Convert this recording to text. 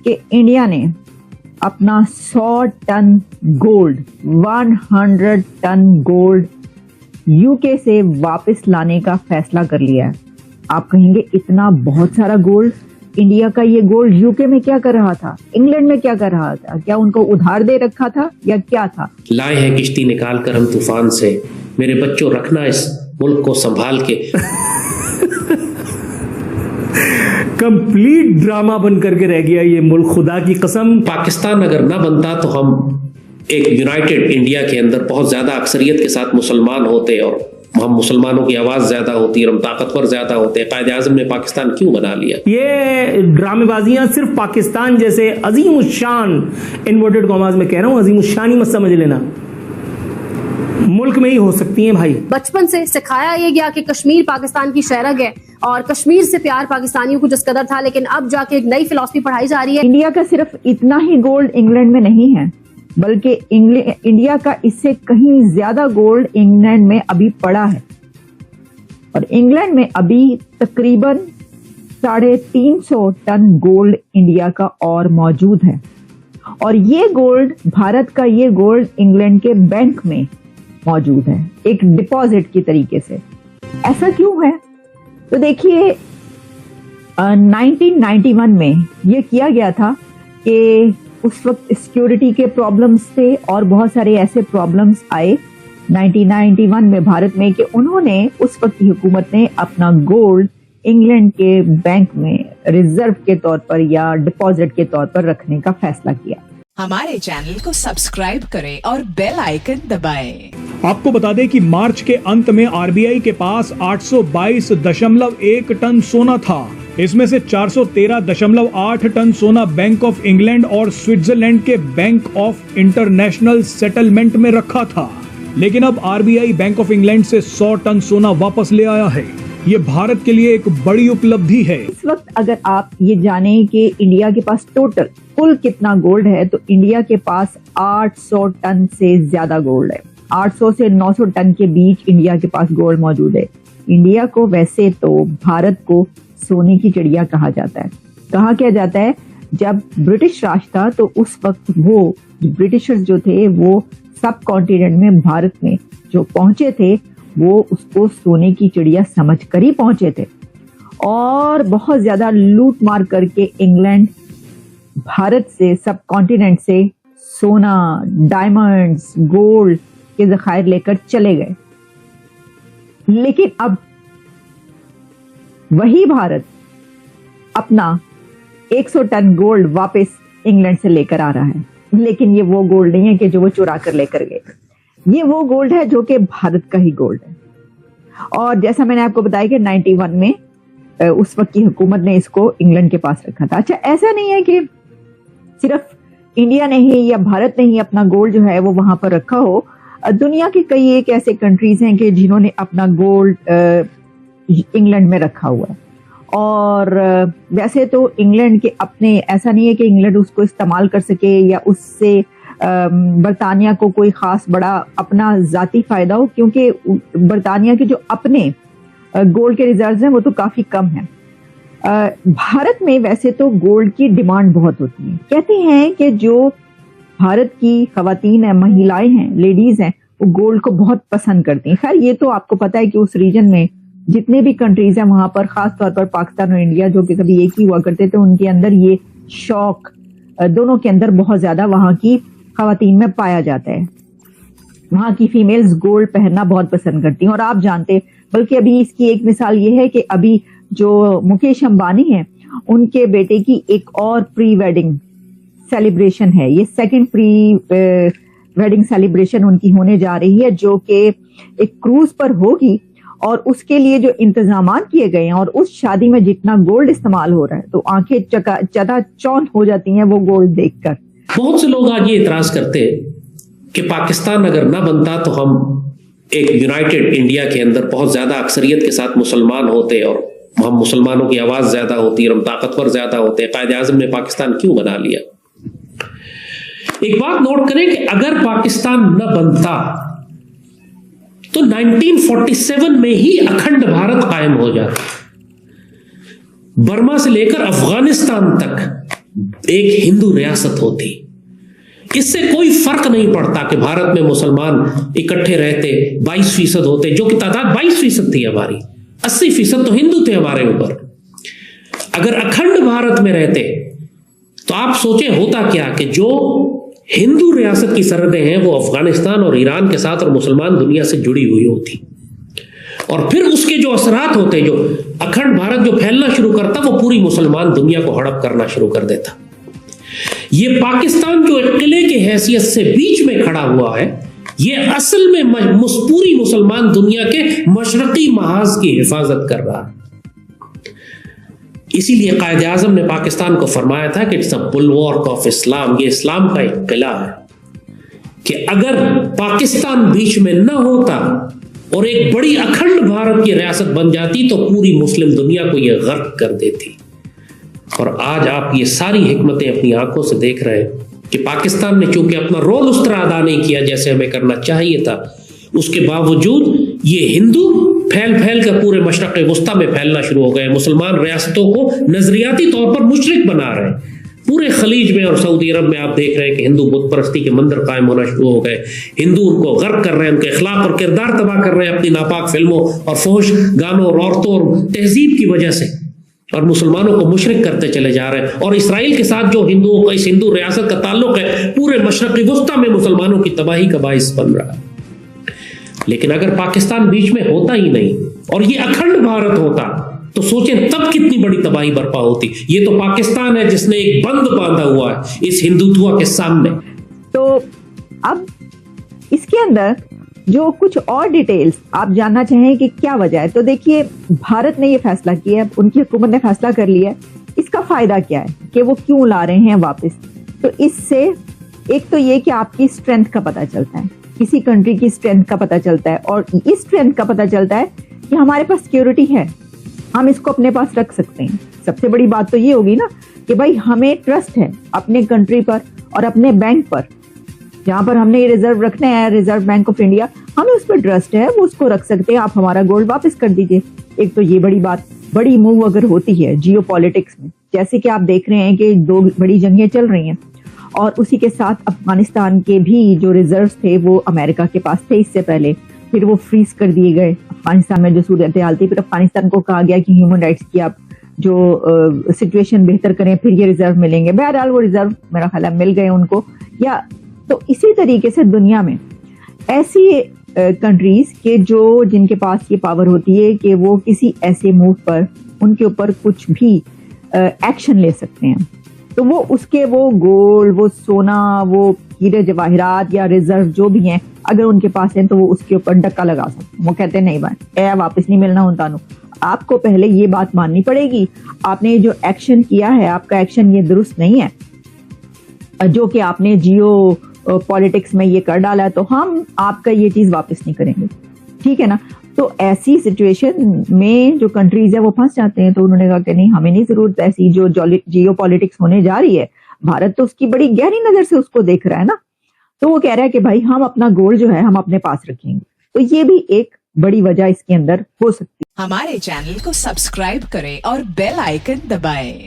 कि इंडिया ने अपना 100 ton gold, 100 ton gold UK से वापस लाने का फैसला कर लिया है। आप कहेंगे इतना बहुत सारा गोल्ड, इंडिया का ये गोल्ड यूके में क्या कर रहा था, इंग्लैंड में क्या कर रहा था, क्या उनको उधार दे रखा था या क्या था? लाए हैं किश्ती निकाल कर हम तूफान से, मेरे बच्चों रखना इस मुल्क को संभाल के। कंप्लीट ड्रामा बन करके रह गया ये मुल्क, खुदा की कसम। पाकिस्तान अगर ना बनता तो हम एक यूनाइटेड इंडिया के अंदर बहुत ज्यादा अक्सरियत के साथ मुसलमान होते और हम मुसलमानों की आवाज ज्यादा होती और हम ताकतवर ज्यादा होते। कायदे आजम ने पाकिस्तान क्यों बना लिया? ये ड्रामेबाजियां सिर्फ पाकिस्तान जैसे अजीम शान, इन्वर्टेड कॉमास में कह रहा हूं, अजीम शान ही मत समझ लेना, मुल्क में ही हो सकती हैं भाई। बचपन से सिखाया ये गया कि कश्मीर पाकिस्तान की शहरग है और कश्मीर से प्यार पाकिस्तानियों को जिस कदर था, लेकिन अब जाके एक नई फिलॉसफी पढ़ाई जा रही है। इंडिया का सिर्फ इतना ही गोल्ड इंग्लैंड में नहीं है, बल्कि इंडिया का इससे कहीं ज्यादा गोल्ड इंग्लैंड में अभी पड़ा है और इंग्लैंड में अभी तकरीबन 350 टन गोल्ड इंडिया का और मौजूद है। और ये गोल्ड, भारत का ये गोल्ड इंग्लैंड के बैंक में मौजूद है एक डिपॉजिट की तरीके से। ऐसा क्यों है? तो देखिए 1991 में ये किया गया था कि उस वक्त सिक्योरिटी के प्रॉब्लम्स थे और बहुत सारे ऐसे प्रॉब्लम्स आए 1991 में भारत में कि उन्होंने, उस वक्त की हुकूमत ने अपना गोल्ड इंग्लैंड के बैंक में रिजर्व के तौर पर या डिपॉजिट के तौर पर रखने का फैसला किया। हमारे चैनल को सब्सक्राइब करें और बेल आइकन दबाएं। आपको बता दें कि मार्च के अंत में आरबीआई के पास 822.1 टन सोना था। इसमें से 413.8 टन सोना बैंक ऑफ इंग्लैंड और स्विट्जरलैंड के बैंक ऑफ इंटरनेशनल सेटलमेंट में रखा था। लेकिन अब आरबीआई बैंक ऑफ इंग्लैंड से 100 टन सोना वापस ले आया है। ये भारत के लिए एक बड़ी उपलब्धि है। इस वक्त अगर आप ये जाने कि इंडिया के पास टोटल कुल कितना गोल्ड है, तो इंडिया के पास 800 टन से ज्यादा गोल्ड है। 800 से 900 टन के बीच इंडिया के पास गोल्ड मौजूद है। इंडिया को वैसे तो भारत को सोने की चिड़िया कहा जाता है। कहा क्या जाता है, जब ब्रिटिश राज था तो उस वक्त वो ब्रिटिशर्स जो थे वो सब कॉन्टिनेंट में, भारत में जो पहुंचे थे वो उसको सोने की चिड़िया समझ कर ही पहुंचे थे और बहुत ज्यादा लूट मार करके इंग्लैंड भारत से, सब कॉन्टिनेंट से सोना, डायमंड्स, गोल्ड के ज़खायर लेकर चले गए। लेकिन अब वही भारत अपना 100 टन गोल्ड वापस इंग्लैंड से लेकर आ रहा है। लेकिन ये वो गोल्ड नहीं है कि जो वो चुरा कर लेकर गए, ये वो गोल्ड है जो कि भारत का ही गोल्ड है। और जैसा मैंने आपको बताया कि 91 में उस वक्त की हुकूमत ने इसको इंग्लैंड के पास रखा था। अच्छा, ऐसा नहीं है कि सिर्फ इंडिया ने ही या भारत ने ही अपना गोल्ड जो है वो वहां पर रखा हो। दुनिया के कई एक ऐसे कंट्रीज हैं कि जिन्होंने अपना गोल्ड इंग्लैंड में रखा हुआ है। और वैसे तो इंग्लैंड के अपने, ऐसा नहीं है कि इंग्लैंड उसको इस्तेमाल कर सके या उससे बरतानिया को कोई खास बड़ा अपना जाती फायदा हो, क्योंकि बरतानिया के जो अपने गोल्ड के रिजर्व्स हैं वो तो काफी कम हैं। भारत में वैसे तो गोल्ड की डिमांड बहुत होती है। कहते हैं कि जो भारत की खवातीन हैं, महिलाएं हैं, लेडीज हैं, वो गोल्ड को बहुत पसंद करती हैं। खैर ये तो आपको पता है कि उस रीजन में जितने भी कंट्रीज हैं वहां पर, खास तौर पर पाकिस्तान और इंडिया जो कि कभी एक ही हुआ करते थे, उनके अंदर ये शौक दोनों के अंदर बहुत ज्यादा वहां की खवातीन में पाया जाता है। वहां की फीमेल्स गोल्ड पहनना बहुत पसंद करती हैं। और आप जानते, बल्कि अभी इसकी एक मिसाल ये है कि अभी जो मुकेश अंबानी हैं, उनके बेटे की एक और प्री वेडिंग सेलिब्रेशन है। ये सेकंड प्री वेडिंग सेलिब्रेशन उनकी होने जा रही है, जो कि एक क्रूज पर होगी। और उसके लिए जो इंतजाम किए गए हैं और उस शादी में जितना गोल्ड इस्तेमाल हो रहा है, तो आंखें चकाचौंध हो जाती हैं वो गोल्ड देखकर। बहुत से लोग आज ये इतराज करते कि पाकिस्तान अगर ना बनता तो हम एक यूनाइटेड इंडिया के अंदर बहुत ज्यादा अक्सरियत के साथ मुसलमान होते और हम मुसलमानों की आवाज ज्यादा होती और हम ताकतवर ज्यादा होते। कायदे आजम ने पाकिस्तान क्यों बना लिया? एक बात नोट करें कि अगर पाकिस्तान न बनता तो 1947 में ही अखंड भारत कायम हो जाता। बर्मा से लेकर अफगानिस्तान तक एक हिंदू रियासत होती, इससे कोई फर्क नहीं पड़ता कि भारत में मुसलमान इकट्ठे रहते, 22% होते, जो कि तादाद 22% थी हमारी, 80% तो हिंदू थे हमारे ऊपर। अगर अखंड भारत में रहते तो आप सोचें होता क्या कि जो हिंदू रियासत की सरहदें हैं वो अफगानिस्तान और ईरान के साथ और मुसलमान दुनिया से जुड़ी हुई होती, और फिर उसके जो असरात होते, जो अखंड भारत जो फैलना शुरू करता, वो पूरी मुसलमान दुनिया को हड़प करना शुरू कर देता। ये पाकिस्तान जो एक किले की हैसियत से बीच में खड़ा हुआ है, ये असल में पूरी मुसलमान दुनिया के मशरकी महाज की हिफाजत कर रहा है। इसीलिए कायद आजम ने पाकिस्तान को फरमाया था कि इट्स अ बुलवॉर्क ऑफ इस्लाम, ये इस्लाम का एक किला है, कि अगर पाकिस्तान बीच में न होता और एक बड़ी अखंड भारत की रियासत बन जाती तो पूरी मुस्लिम दुनिया को यह गर्क कर देती। और आज आप ये सारी हिकमतें अपनी आंखों से देख रहे हैं कि पाकिस्तान ने चूंकि अपना रोल उस तरह अदा नहीं किया जैसे हमें करना चाहिए था, उसके बावजूद ये हिंदू फैल फैल कर पूरे मशरक़ वस्ता में फैलना शुरू हो गए। मुसलमान रियासतों को नजरियाती तौर पर मुशरिक बना रहे हैं। पूरे खलीज में और सऊदी अरब में आप देख रहे हैं कि हिंदू बुत परस्ती के मंदिर कायम होना शुरू हो गए। हिंदू उनको गर्क कर रहे हैं, उनके अखलाक और किरदार तबाह कर रहे हैं अपनी नापाक फिल्मों और फहश गानों और औरतों और तहजीब की वजह से, और मुसलमानों को मुशरिक करते चले जा रहे हैं। और इसराइल के साथ जो हिंदुओं का, इस हिंदू रियासत का ताल्लुक है, पूरे मशरक़ वस्ता में मुसलमानों की तबाही का बाइस बन रहा है। लेकिन अगर पाकिस्तान बीच में होता ही नहीं और ये अखंड भारत होता तो सोचें तब कितनी बड़ी तबाही बर्पा होती। ये तो पाकिस्तान है जिसने एक बंद बांधा हुआ है इस हिंदुत्व के सामने। तो अब इसके अंदर जो कुछ और डिटेल्स आप जानना चाहें कि क्या वजह है, तो देखिए भारत ने ये फैसला किया है, उनकी हुकूमत ने फैसला कर लिया है, इसका फायदा क्या है कि वो क्यों ला रहे हैं वापस। तो इससे एक तो ये कि आपकी स्ट्रेंथ का पता चलता है, किसी कंट्री की स्ट्रेंथ का पता चलता है, और इस स्ट्रेंथ का पता चलता है कि हमारे पास सिक्योरिटी है, हम इसको अपने पास रख सकते हैं। सबसे बड़ी बात तो ये होगी ना कि भाई हमें ट्रस्ट है अपने कंट्री पर और अपने बैंक पर, जहां पर हमने ये रिजर्व रखना है, रिजर्व बैंक ऑफ इंडिया, हमें उस पर ट्रस्ट है, वो उसको रख सकते हैं, आप हमारा गोल्ड वापस कर दीजिए। एक तो ये बड़ी बात, बड़ी मूव अगर होती है जियो पॉलिटिक्स में, जैसे कि आप देख रहे हैं कि 2 बड़ी जंगें चल रही हैं, और उसी के साथ अफगानिस्तान के भी जो रिजर्व थे वो अमेरिका के पास थे इससे पहले, फिर वो फ्रीज कर दिए गए। अफगानिस्तान में जो सूरत हाल थी, फिर अफगानिस्तान को कहा गया कि ह्यूमन राइट्स की आप जो सिचुएशन बेहतर करें फिर ये रिजर्व मिलेंगे। बहरहाल वो रिजर्व मेरा ख्याल मिल गए उनको। या तो इसी तरीके से दुनिया में ऐसी कंट्रीज के जो जिनके पास ये पावर होती है कि वो किसी ऐसे मूव पर उनके ऊपर कुछ भी एक्शन ले सकते हैं, तो वो उसके वो गोल्ड, वो सोना, वो हीरे जवाहरात या रिजर्व जो भी हैं, अगर उनके पास हैं तो वो उसके ऊपर डक्का लगा सकते हैं। वो कहते हैं नहीं भाई ए वापस नहीं मिलना होता नु। आपको पहले ये बात माननी पड़ेगी, आपने जो एक्शन किया है, आपका एक्शन ये दुरुस्त नहीं है, जो कि आपने जियो पॉलिटिक्स में ये कर डाला है, तो हम आपका ये चीज वापस नहीं करेंगे, ठीक है ना। तो ऐसी सिचुएशन में जो कंट्रीज है वो फंस जाते हैं। तो उन्होंने कहा कि नहीं, हमें नहीं जरूरत ऐसी जो जियो पॉलिटिक्स होने जा रही है, भारत तो उसकी बड़ी गहरी नजर से उसको देख रहा है ना। तो वो कह रहा है कि भाई हम अपना गोल्ड जो है हम अपने पास रखेंगे। तो ये भी एक बड़ी वजह इसके अंदर हो सकती है। हमारे चैनल को सब्सक्राइब करें और बेल आइकन दबाएं।